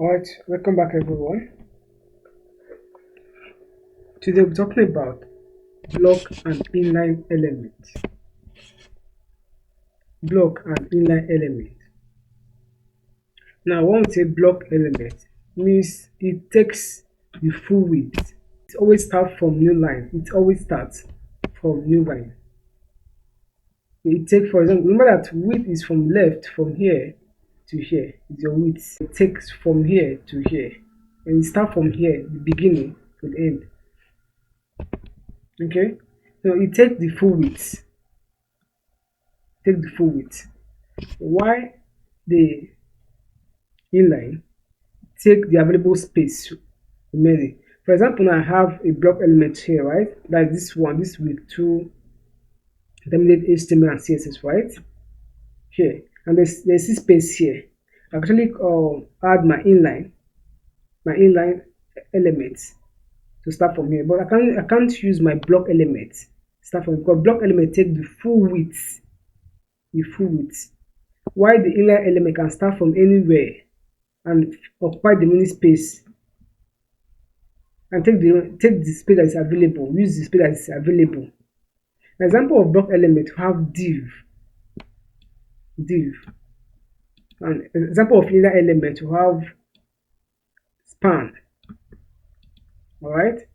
Alright, welcome back everyone. Today we're talking about block and inline element. Block and inline element. Now when we say block element, means it takes the full width. It always starts from new line. It always starts from new line. It takes, for example, remember that width is from left, from here to here is your width. It takes from here to here. And it starts from here, the beginning to the end. Okay, so it takes the full width. Take the full width. Why the inline take the available space remaining. For example, now I have a block element here, right? Like this one, this with two terminate HTML and CSS, right? Here, and there's this space here. I actually add my inline elements to start from here, but I can't use my block element start from, because block element take the full width, while the inline element can start from anywhere and occupy the mini space and take the space that is available, use the space that is available. An example of block element have div. An example of inline element to have span. Alright,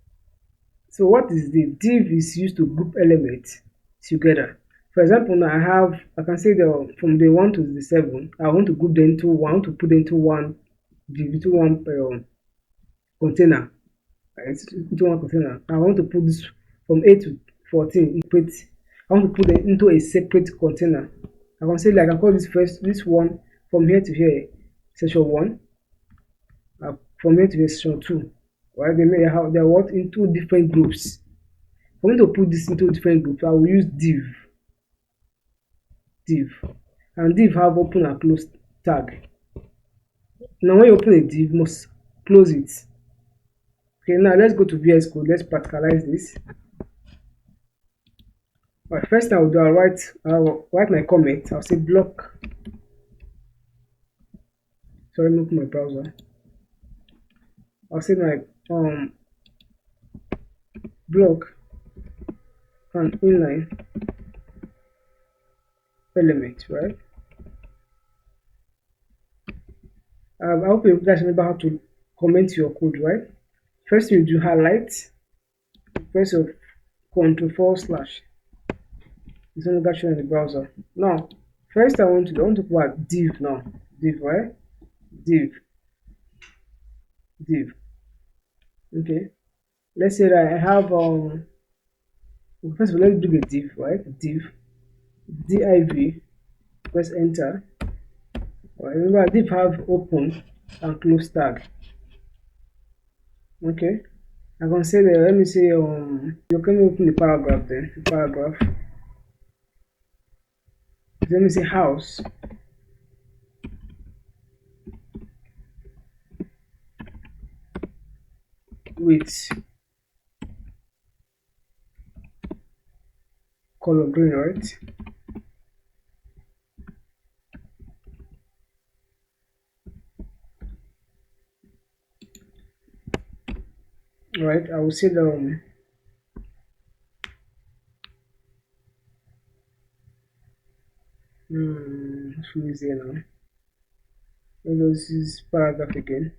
so what is the div? Is used to group elements together. For example, now I can say from the 1 to the 7, I want to group them into one, to put them into one div, into one container. Into one container. I want to put this from 8 to 14. I want to put them into a separate container. I can say, like, I call this one from here to here, section 1. From here to here, section 2. Right? They are what into different groups. For me to put this into different groups, I will use div. And div have open and close tag. Now when you open a div, you must close it. Okay, now let's go to VS Code. Let's practicalize this. Alright, first I'll write my comment. I'll say block. Sorry, let me open my browser. I'll say my block and inline element, right? I hope you guys remember how to comment your code, right? First you do highlight, press your Ctrl//. It's only got shown in the browser. Now, first I want to put what div now. Div, right? Div. Okay. Let's say that I have first of all, let's do a div, right? Div press enter. Right, remember div have open and close tag. Okay, I'm gonna say that, let me say you can open the paragraph then. Let me say house with color green, right? Right, I will say the who is here now? This is paragraph again.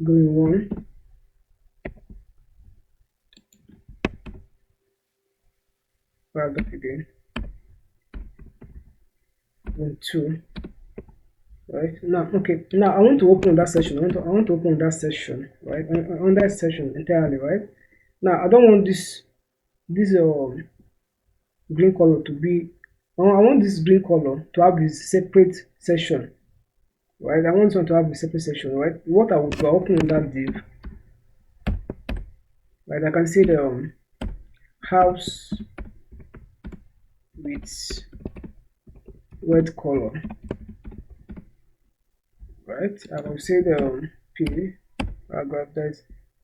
Going one. Paragraph again. Going two. Right now, okay. Now I want to open that section. I want to open that section, right? On that section entirely, right? Now I don't want this green color to be. I want this green color to have this separate section, right? I want to have a separate section, right? What I would do, I open that div, right? I can see the house with red color, right? I will say the P paragraph that's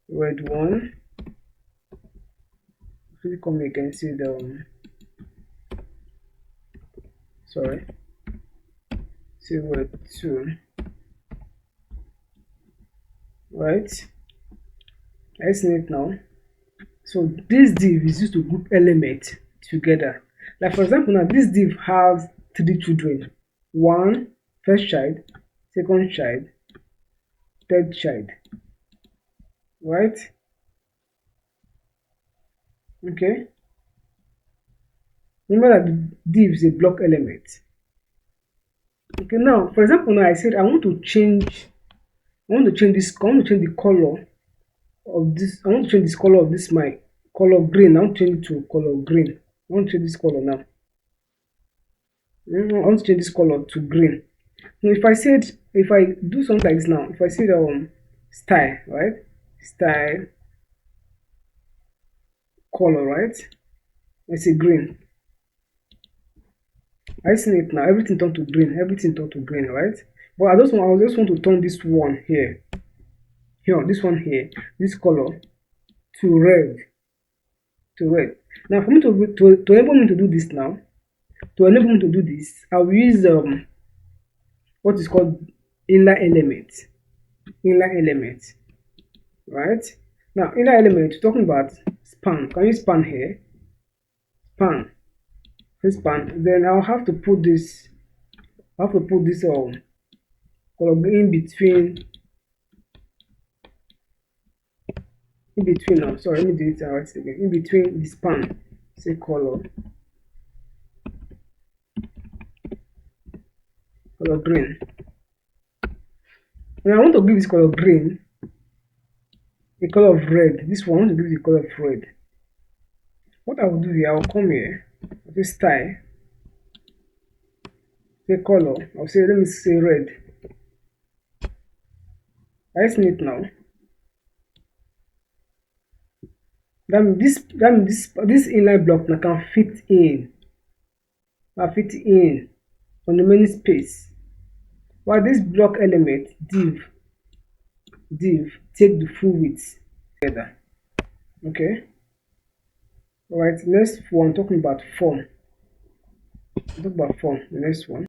red one. Please come again, see the 2, right? I see it now. So this div is used to group elements together. Like for example, now this div has 3 children. One, first child, second child, third child, right? Okay. Remember that div is a block element. Okay, now for example, now I said I want to change this, I want to change the color of this, I want to change this color of this my color green. I want to change it to color green. I want to change this color now. I want to change this color to green. Now if I do something like this now, if I say style, right? Style color, right? I say green. I see it now. Everything turned to green. Everything turned to green, right? But I just want to turn this one here, this one here, this color to red, Now, for me to enable me to do this now, to enable me to do this, I will use what is called inline element. Inline element, right? Now, inline element, we're talking about span. Can you span here? Span. Span. Then I'll have to put this. I have to put this color in between. Now. Sorry, let me do it right again. In between the span, say color green. And I want to give this color green a color of red. This one I want to give it a color of red. What I will do here, I will come here, this style, say color. I'll say let me say red. I see it now. This inline block now can fit in. On the main space. While this block element div take the full width together. Okay. Alright, next one talking about form. Talk about form, the next one.